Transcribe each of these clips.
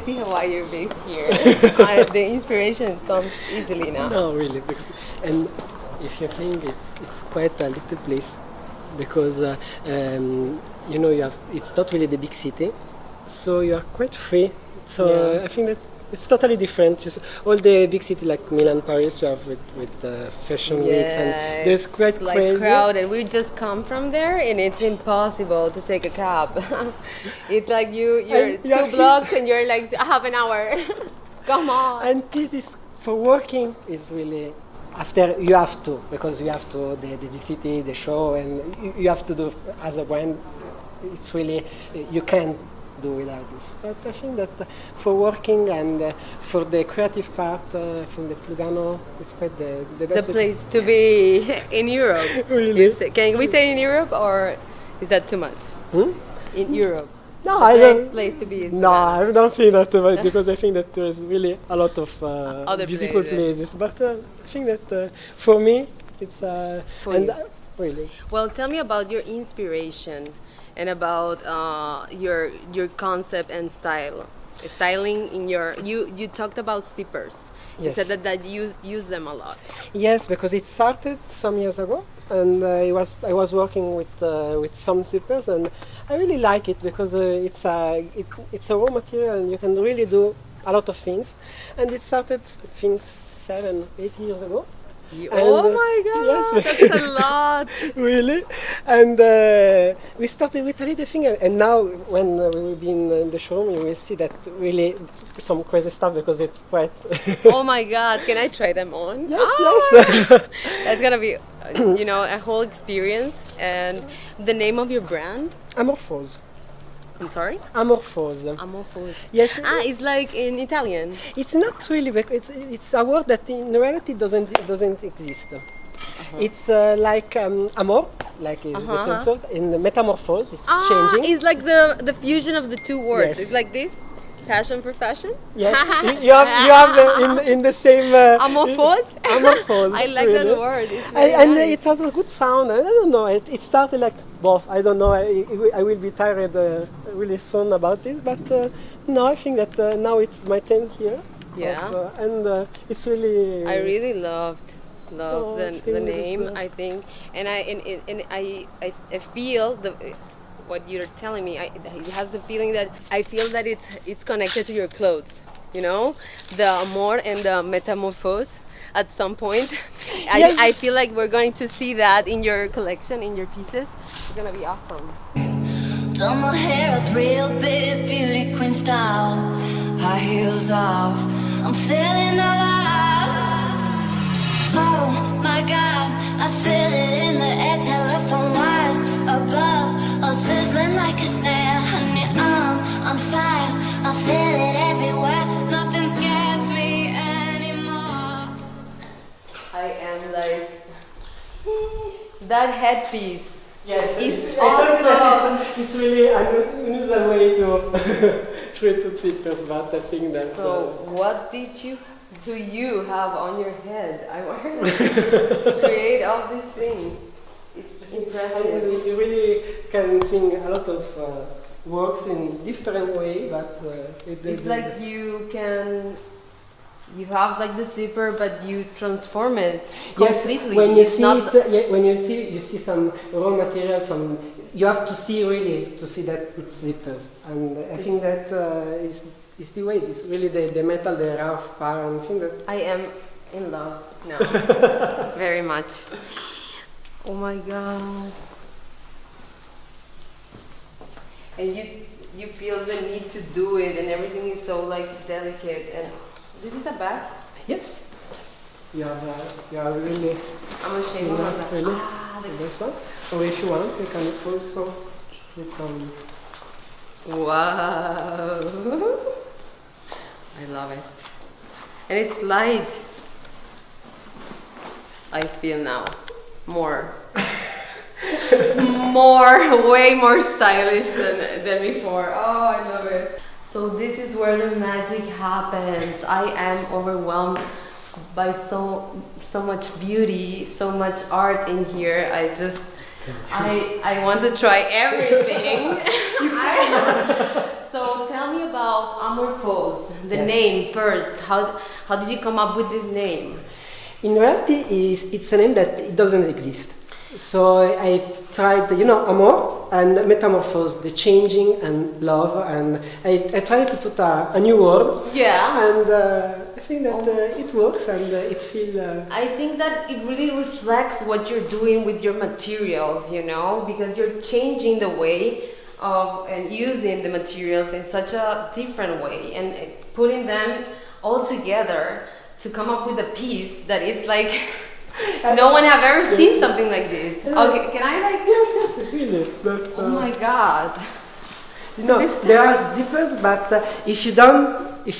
see why you're based here. The inspiration comes easily now. No, really, and if you think it's quite a little place, because it's not really the big city, so you are quite free. So I think that it's totally different. All the big city like Milan, Paris, you have with fashion weeks, and there's quite crazy. Crowded. We just come from there, and it's impossible to take a cab. It's like you're 2 blocks, and you're like half an hour. Come on. And this is for working is really. After you have to, because you have to the big city, the show, and you have to do as a brand. It's really you can't do without this. But I think that for working and for the creative part, from the Lugano, it's quite the best. The place to be in Europe. Really? Can we say in Europe, or is that too much? In Europe. No, I don't. Place to be. No, I don't feel that because I think that there's really a lot of other beautiful places. But I think that for me, it's really. Well, tell me about your inspiration and about your concept and styling in your. You talked about zippers. Yes. You said that you use them a lot. Yes, because it started some years ago. And I was working with some zippers, and I really like it because it's a raw material, and you can really do a lot of things. And it started, I think, 7-8 years ago. Oh my God, yes, that's a lot. Really, and we started with a little thing, and now when we've been in the showroom, you will see that really some crazy stuff because it's quite. Oh my God, can I try them on? Yes, yes. That's gonna be, a whole experience. And the name of your brand? Amorphose. I'm sorry? Amorphose. Amorphose. Yes. It's like in Italian. It's not really, because it's a word that in reality doesn't exist. It's like amor, like the same sort. In the metamorphose, it's changing. It's like the fusion of the two words. Yes. It's like this. Passion for fashion? Yes, you have in the same... Amorphose? Amorphose. I like really. that word. It's And nice. it has a good sound. I don't know, it started like both. I don't know, I will be tired really soon about this, but no, I think that now it's my turn here. Yeah. And it's really... I really loved the name, that, I think. And I feel what you're telling me, it has the feeling that I feel that it's connected to your clothes, the amor and the metamorphose at some point. Yes. I feel like we're going to see that in your collection, in your pieces. It's gonna be awesome. Done my hair up real big, beauty queen style, high heels off, I'm feeling alive. Oh my God, I feel it in the air, telephone wires above, all sizzling like a snare. Honey, I'm on fire, I feel it everywhere, nothing scares me anymore. I am like that headpiece. Yes, It's awesome. It's really an unusual way to treat zippers, but I think that... So what do you have on your head? I wanted to create all these things. It's impressive. You really can think a lot of works in different way, but it's like you have like the zipper, but you transform it completely. Yes, when you see when you see some raw material, you have to see really to see that it's zippers, and I think that is the way. It's really the metal, the rough part, and I think that I am in love now, very much. Oh my God! And you feel the need to do it, and everything is so like delicate. And this is a bag? Yes. You are really. I'm ashamed of that. Really? This one. Or if you want, you can also click on. Wow! I love it, and it's light. I feel now more, way more stylish than before. Oh, I love it. So this is where the magic happens. I am overwhelmed by so much beauty, so much art in here. I want to try everything. So tell me about about Amorphose, the Yes. name first. How did you come up with this name? In reality, it's a name that it doesn't exist. So I tried, amor and metamorphose, the changing and love, and I tried to put a new word. Yeah. And I think that it works and it feels. I think that it really reflects what you're doing with your materials, because you're changing the way of and using the materials in such a different way and putting them all together to come up with a piece that is like no one have ever seen something like this. Okay, can I Yes, that's really. But, oh my god. There are zippers, but if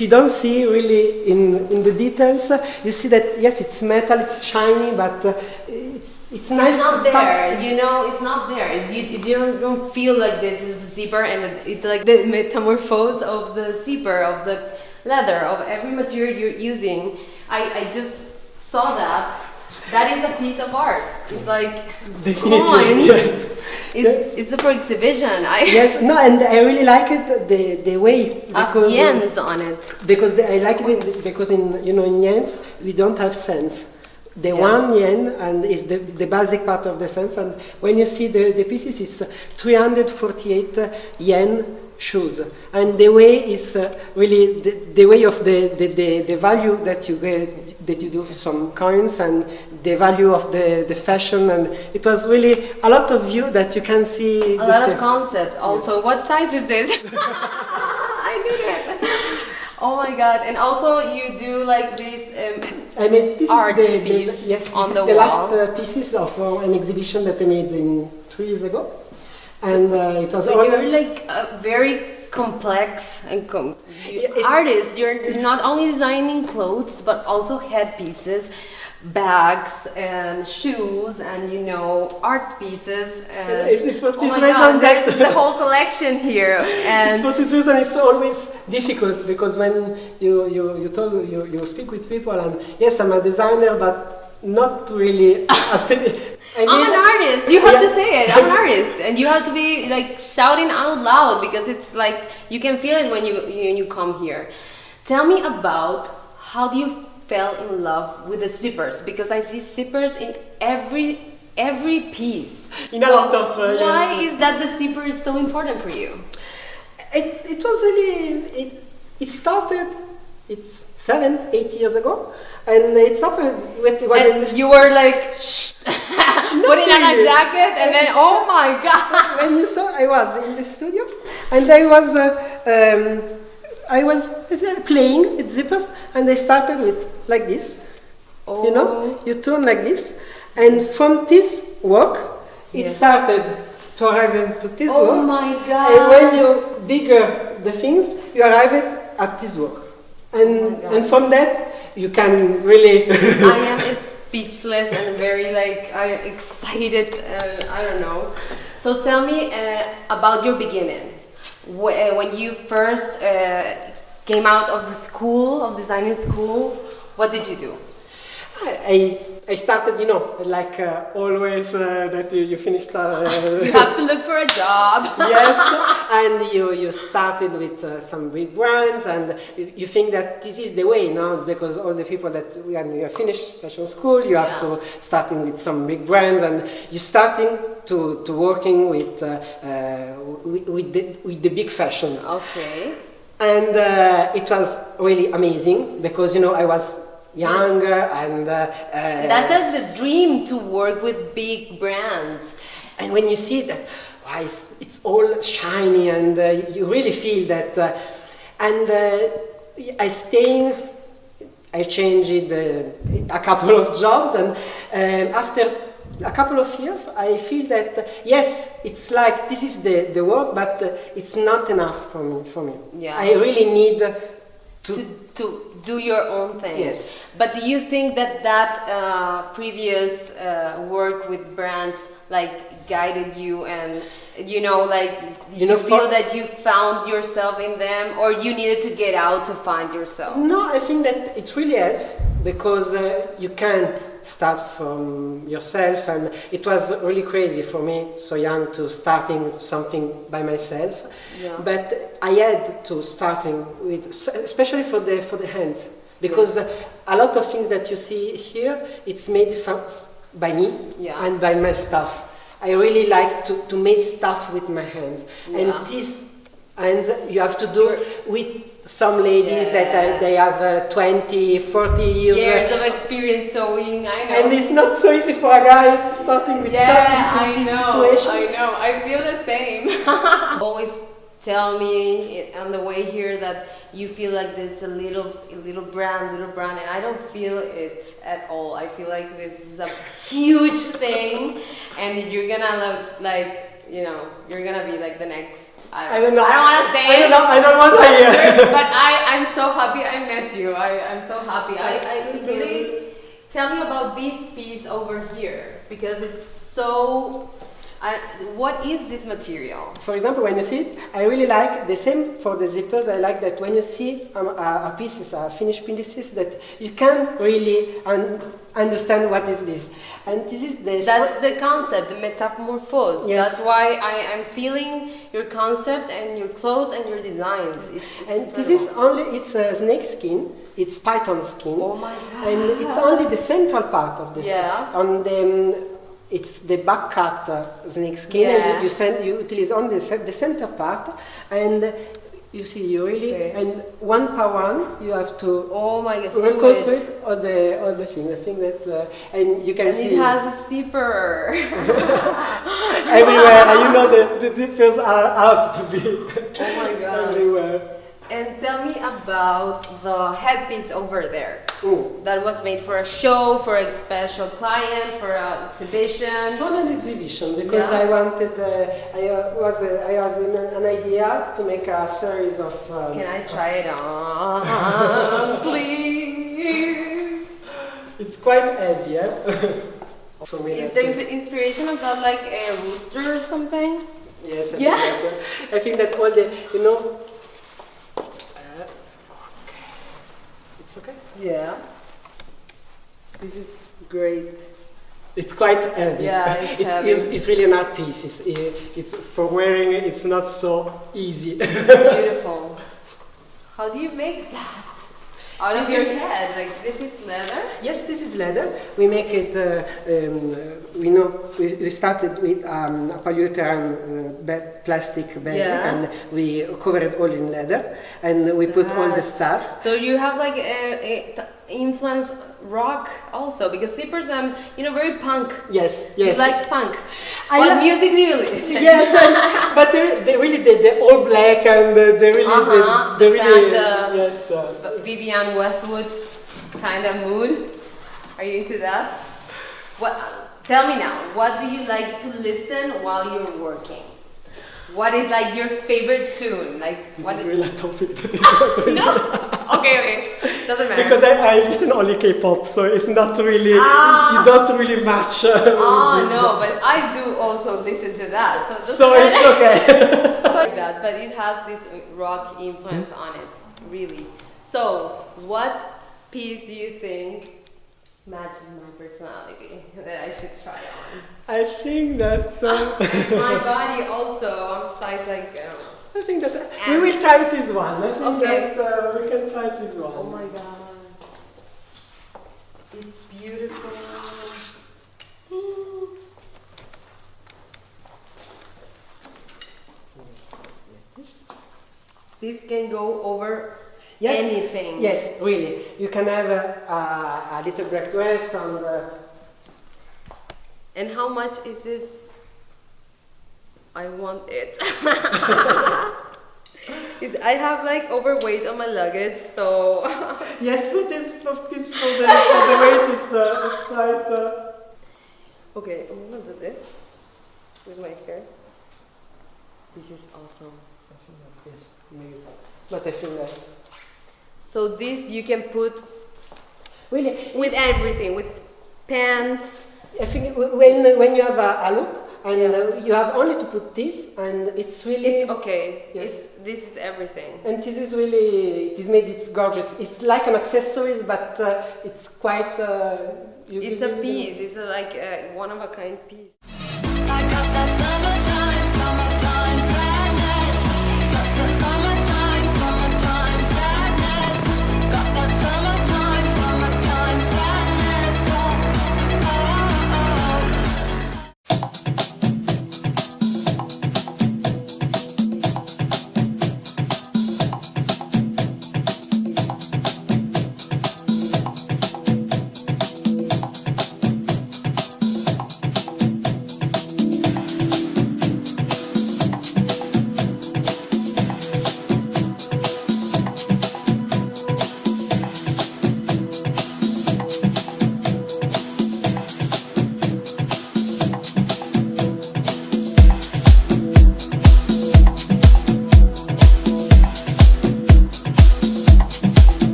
you don't see really in the details, you see that yes, it's metal, it's shiny, but it's nice. It's not to there, touch. it's not there. You don't feel like this is a zipper, and it's like the metamorphose of the zipper, of the leather, of every material you're using. I just saw that. That is a piece of art. It's like coins. Yes. It's for exhibition. Yes, no, and I really like it the way because yens on it. Because I like it because in yens we don't have cents. The 1 yen and is the basic part of the cents, and when you see the pieces, it's 348 yen shoes, and the way is really the way of the value that you get, that you do some coins, and the value of the fashion, and it was really a lot of view that you can see. A lot of concept. Also, yes. What size is this? I did it. Oh my god! And also, you do like this this art is piece yes, on the the wall. last pieces of an exhibition that I made 3 years ago, and it was. So you're like a very complex and artist. You're not only designing clothes, but also headpieces, bags, and shoes, and art pieces. And it's for this oh my reason God, that there's the whole collection here. And it's for this reason it's always difficult, because when you speak with people, and yes, I'm a designer, but not really. I'm an artist. You have to say it. I'm an artist, and you have to be like shouting out loud, because it's like you can feel it when you come here. Tell me about how do you fell in love with the zippers, because I see zippers in every piece. In a lot of. Why is that the zipper is so important for you? It was really it started. It's 7-8 years ago, and it started with you were like putting on a jacket, and then oh my god! When you saw, I was in the studio, and I was playing with zippers, and I started with like this. Oh. You turn like this, and from this work, it started to arrive to this work. Oh my god! And when you bigger the things, you arrive at this work. And from that, you can really. I am speechless and very excited. I don't know. So tell me about your beginning. When you first came out of school, of designing school, what did you do? I started, like always that you finished. You have to look for a job. Yes, and you started with some big brands, and you think that this is the way, because all the people that when you finished fashion school, you have to starting with some big brands, and you're starting to working with the big fashion. Okay. And it was really amazing, because I was young, and that's like the dream, to work with big brands. And when you see that, it's all shiny, and you really feel that. I changed a couple of jobs, and after a couple of years, I feel that yes, it's like this is the work, but it's not enough for me. Yeah. I really need to do your own thing. Yes. But do you think that previous work with brands guided you, and you feel that you found yourself in them, or you needed to get out to find yourself? No, I think that it really helps, because you can't start from yourself, and it was really crazy for me, so young, to starting something by myself. Yeah. But I had to starting with, especially for the hands, because a lot of things that you see here, it's made by me and by my stuff. I really like to make stuff with my hands, and these hands you have to do with some ladies that they have 20, 40 years of experience sewing. I know. And it's not so easy for a guy starting with something in this situation. I know. I feel the same. Always tell me on the way here that you feel like there's a little brand, and I don't feel it at all. I feel like this is a huge thing, and you're gonna you're gonna be like the next. I don't know. I don't want to say it. I don't want to hear. But I'm so happy I met you. I'm so happy. I really tell me about this piece over here, because it's so. What is this material? For example, when you see it, I really like the same for the zippers. I like that when you see a pieces, a finished pieces, that you can really understand what is this. And this is the. That's the concept, the metamorphose. Yes. That's why I'm feeling your concept and your clothes and your designs. And this is it's snake skin. It's python skin. Oh my god! And it's only the central part of the on the. It's the back cut snake skin, and you utilize only the center part, and you see you really and one per one you have to reconstruct all the thing. I think that and you can see it has a zipper everywhere. And you know the zippers are have to be everywhere. And tell me about the headpiece over there. Ooh. That was made for a show, for a special client, for an exhibition. For an exhibition, because I wanted. I was in an idea to make a series of. Can I try it on, please? It's quite heavy, yeah. For me, is the inspiration of that like a rooster or something? Yes. I think that all the It's okay? Yeah. This is great. It's quite heavy. Yeah, it's really an art piece. It's for wearing it. It's not so easy. Beautiful. How do you make that? Out of your head, like this is leather? Yes, this is leather. We make it. We started with a polyurethane plastic basic, and we cover it all in leather, and we put all the studs. So you have like a influence rock also, because zippers very punk. Yes. You like punk. What music do you listen? Yes, but they really the all black, and they really yes. Vivian Westwood kind of mood. Are you into that? Tell me now. What do you like to listen while you're working? What is like your favorite tune? Like this is really a topic that is not really. No. Okay. Doesn't matter. Because I listen only K-pop, so it's not really. You don't really match. No, but I do also listen to that. So it's okay. Like that, but it has this rock influence on it, really. So, what piece do you think matches my personality that I should try on? I think that my body also. I'm like. I think that we will try this one. I think that we can try this one. Oh my god, it's beautiful. This can go over. Yes, anything. Yes, really. You can have a little black dress on the. And how much is this? I want it. I have like overweight on my luggage, so. Yes, but this for the weight it's quite. Okay, I'm gonna do this with my hair. This is awesome. I think that yes, maybe, but I think that. So this you can put really with everything, with pants. I think when you have a look and you have only to put this, and it's really. It's okay. Yes. This is everything. And this is really. It is made. It's gorgeous. It's like an accessories, but it's quite. It's a piece. It's like one of a kind piece. I got that summertime sadness. Summertime sadness. Got that summertime sadness.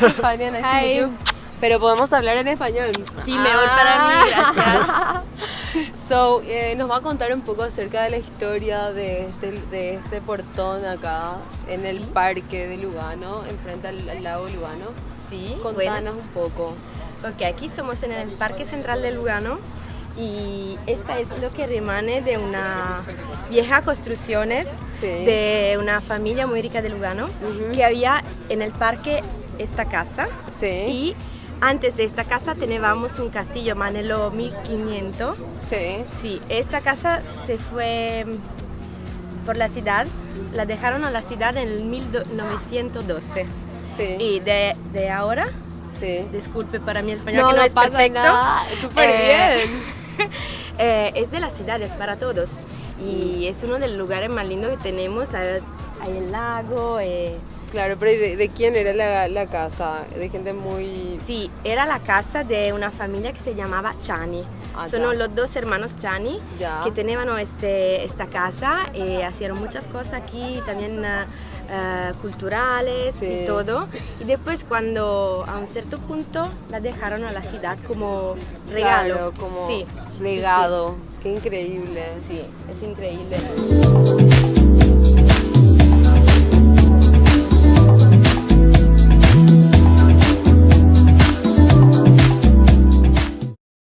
España, nice to meet you. Pero podemos hablar en español. Sí, mejor para mí, gracias. So, nos va a contar un poco acerca de la historia de este portón acá en el parque de Lugano, enfrente al lago Lugano. Sí, Contanos un poco. Ok, aquí estamos en el Parque Central de Lugano y esta es lo que remane de una vieja construcciones de una familia muy rica de Lugano que había en el parque esta casa y antes de esta casa teníamos un castillo, Manelo 1500. Sí, esta casa se fue por la ciudad, la dejaron a la ciudad en el 1912. Y de ahora, disculpe para mí el español que no es pasa perfecto. Nada. Súper bien. Es de las ciudades para todos y es uno de los lugares más lindos que tenemos. Hay el lago. Claro, pero ¿de quién era la casa? De gente muy... Sí, era la casa de una familia que se llamaba Chani. Son los dos hermanos Chani que tenían esta casa y hacían muchas cosas aquí, también culturales y todo. Y después cuando a un cierto punto la dejaron a la ciudad como regalo. Claro, como legado. Qué increíble. Sí, es increíble.